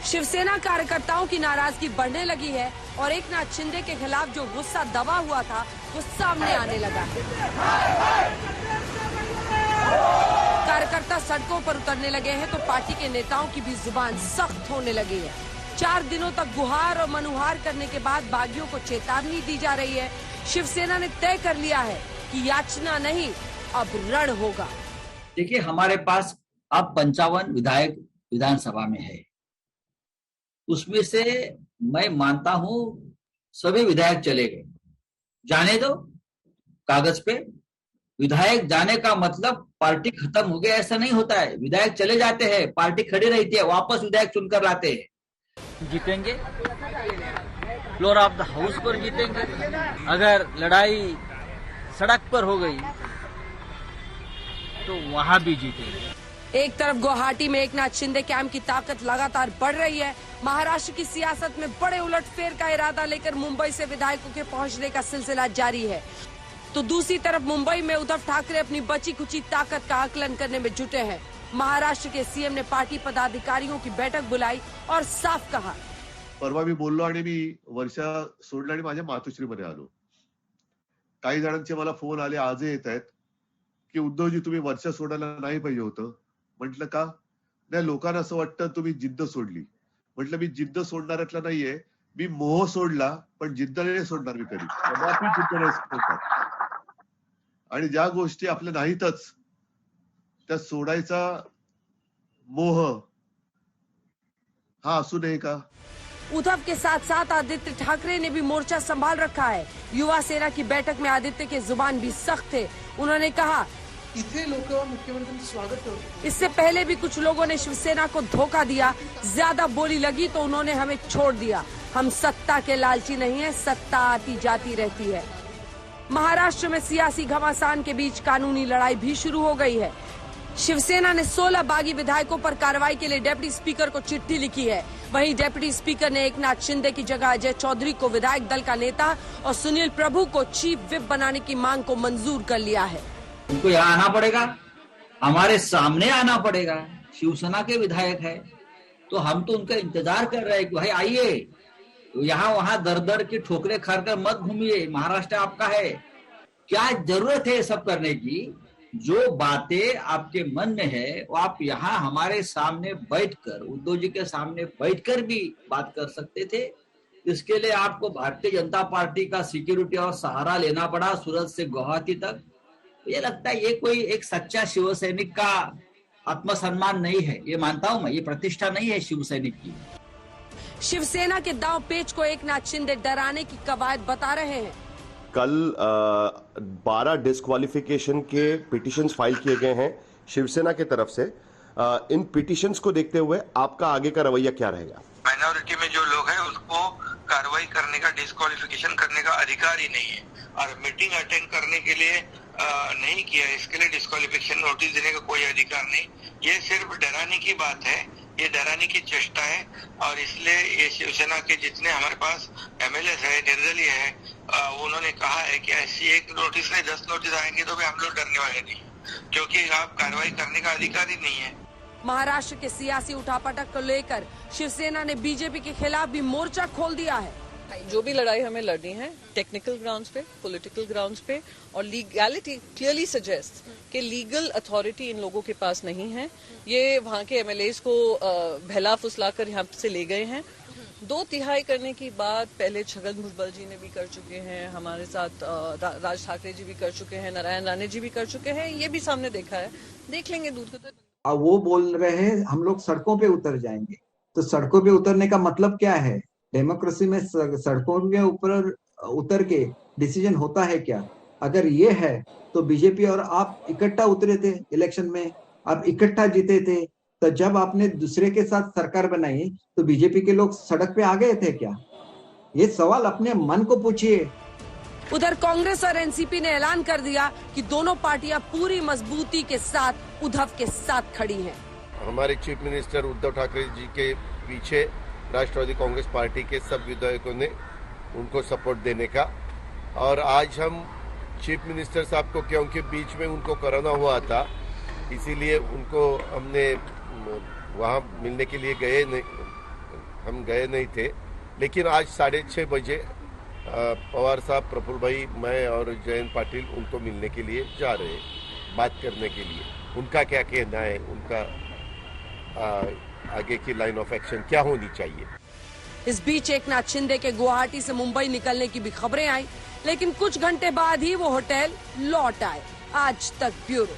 शिवसेना कार्यकर्ताओं की नाराजगी बढ़ने लगी है और एकनाथ शिंदे के खिलाफ जो गुस्सा दबा हुआ था वो सामने आने लगा है। कार्यकर्ता सड़कों पर उतरने लगे हैं तो पार्टी के नेताओं की भी जुबान सख्त होने लगी है। 4 दिनों तक गुहार और मनुहार करने के बाद बागियों को चेतावनी दी जा रही है। शिवसेना ने तय कर लिया है कि याचना नहीं, अब रण होगा। देखिए, हमारे पास अब 55 विधायक विधानसभा में है। उसमें से मैं मानता हूं सभी विधायक चले गए, जाने दो। कागज पे विधायक जाने का मतलब पार्टी खत्म हो गया ऐसा नहीं होता है। विधायक चले जाते हैं, पार्टी खड़ी रहती है, वापस विधायक चुनकर लाते हैं। जीतेंगे, फ्लोर ऑफ द हाउस पर जीतेंगे। अगर लड़ाई सड़क पर हो गई तो वहां भी जीतेंगे। एक तरफ गुवाहाटी में एकनाथ शिंदे कैंप की ताकत लगातार बढ़ रही है। महाराष्ट्र की सियासत में बड़े उलटफेर का इरादा लेकर मुंबई से विधायकों के पहुंचने का सिलसिला जारी है, तो दूसरी तरफ मुंबई में उद्धव ठाकरे अपनी बची कुची ताकत का आकलन करने में जुटे हैं। महाराष्ट्र के सीएम ने पार्टी पदाधिकारियों की बैठक बुलाई और साफ कहा, परवा मी बोललो आणि मी वर्षा सोडला आणि माझ्या मातोश्रीमध्ये आलो। काही जणांचे मला फोन आले, आजही येत आहेत की उद्धवजी तुम्ही वर्षा सोडायला नाही पाहिजे होतं। म्हटलं का? नाही, लोकांना असं वाटतं तुम्ही जिद्द सोडली। म्हटलं मी जिद्द सोडणाऱ्यातला नाहीये, मी मोह सोडला, पण जिद्द नाही सोडणार मी कधी, कदापि जिद्द नाही सोडणार। आणि ज्या गोष्टी आपल्या नाहीतच त्या सोडायचा मोह हा असू नये का? उद्धव के साथ साथ आदित्य ठाकरे ने भी मोर्चा संभाल रखा है। युवा सेना की बैठक में आदित्य के जुबान भी सख्त थे। उन्होंने कहा, इथे लोक मुख्यमंत्र्यांचं स्वागत करते। इससे पहले भी कुछ लोगों ने शिवसेना को धोखा दिया, ज्यादा बोली लगी तो उन्होंने हमें छोड़ दिया। हम सत्ता के लालची नहीं है, सत्ता आती जाती रहती है। महाराष्ट्र में सियासी घमासान के बीच कानूनी लड़ाई भी शुरू हो गई है। शिवसेना ने 16 बागी विधायकों पर कार्रवाई के लिए डिप्टी स्पीकर को चिट्ठी लिखी है। वहीं डिप्टी स्पीकर ने एकनाथ शिंदे की जगह अजय चौधरी को विधायक दल का नेता और सुनील प्रभु को चीफ विप बनाने की मांग को मंजूर कर लिया है। उनको यहाँ आना पड़ेगा, हमारे सामने आना पड़ेगा। शिवसेना के विधायक है तो हम तो उनका इंतजार कर रहे हैं कि भाई आइए, तो यहाँ वहां दर दर की ठोकरें खाकर मत घूमिए। महाराष्ट्र आपका है। क्या जरूरत है सब करने की? जो बातें आपके मन में है वो आप यहाँ हमारे सामने बैठकर, उद्धव जी के सामने बैठकर भी बात कर सकते थे। इसके लिए आपको भारतीय जनता पार्टी का सिक्योरिटी और सहारा लेना पड़ा सूरत से गुवाहाटी तक। ये लगता है ये कोई एक सच्चा शिवसैनिक का आत्मसम्मान नहीं है। ये मानता हूं मैं, ये प्रतिष्ठा नहीं है शिवसैनिक की। शिवसेना के दांव पेच को एकनाथ शिंदे डराने की कवायद बता रहे हैं। कल 12 डिस्क्वालिफिकेशन के पिटिशंस फाइल किए गए हैं शिवसेना की तरफ से। इन पिटिशंस को देखते हुए आपका आगे का रवैया क्या रहेगा? माइनॉरिटी में जो लोग हैं उसको कार्रवाई करने का, डिस्क्वालिफिकेशन करने का अधिकार ही नहीं है, और मीटिंग अटेंड करने के लिए नहीं किया, इसके लिए डिस्क्वालिफिकेशन नोटिस देने का कोई अधिकार नहीं। ये सिर्फ डराने की बात है, ये डराने की चेष्टा है। और इसलिए ये शिवसेना के जितने हमारे पास एमएलए है, निर्दलीय है, उन्होंने कहा है कि ऐसी एक नोटिस नहीं 10 नोटिस आएंगे तो भी हम लोग डरने वाले नहीं, क्योंकि आप कार्रवाई करने का अधिकार ही नहीं है। महाराष्ट्र के सियासी उठापटक को लेकर शिवसेना ने बीजेपी के खिलाफ भी मोर्चा खोल दिया है। जो भी लड़ाई हमें लड़नी है टेक्निकल ग्राउंड्स पे, पॉलिटिकल ग्राउंड्स पे, और लीगैलिटी क्लियरली सजेस्ट कि लीगल अथॉरिटी इन लोगों के पास नहीं है। ये वहाँ के एमएलएज को बहला फुसलाकर यहाँ से ले गए हैं। 2/3 करने की बात पहले छगन भुजबल जी ने भी कर चुके हैं, हमारे साथ राज ठाकरे जी भी कर चुके हैं, नारायण राणे जी भी कर चुके हैं। ये भी सामने देखा है, देख लेंगे दूध को। तो वो बोल रहे हैं हम लोग सड़कों पे उतर जाएंगे, तो सड़कों पे उतरने का मतलब क्या है? डेमोक्रेसी में सड़कों के ऊपर उतर के डिसीजन होता है क्या? अगर ये है तो बीजेपी और आप इकट्ठा उतरे थे इलेक्शन में, आप इकट्ठा जीते थे, तो जब आपने दूसरे के साथ सरकार बनाई तो बीजेपी के लोग सड़क पे आ गए थे क्या? ये सवाल अपने मन को पूछिए। उधर कांग्रेस और एनसीपी ने ऐलान कर दिया कि दोनों पार्टियां पूरी मजबूती के साथ उद्धव के साथ खड़ी हैं। हमारे चीफ मिनिस्टर उद्धव ठाकरे जी के पीछे राष्ट्रवादी कांग्रेस पार्टी के सब विधायकों ने उनको सपोर्ट देने का, और आज हम चीफ मिनिस्टर साहब को, क्योंकि बीच में उनको कोरोना हुआ था, इसीलिए उनको हमने वहाँ मिलने के लिए गए नहीं, हम गए नहीं थे, लेकिन आज 6:30 बजे पवार साहब, प्रफुल्ल भाई, मैं और जयंत पाटिल उनको मिलने के लिए जा रहे हैं, बात करने के लिए। उनका क्या कहना है, उनका आगे की लाइन ऑफ एक्शन क्या होनी चाहिए। इस बीच एकनाथ शिंदे के गुवाहाटी से मुंबई निकलने की भी खबरें आई, लेकिन कुछ घंटे बाद ही वो होटल लौट आए। आज तक ब्यूरो।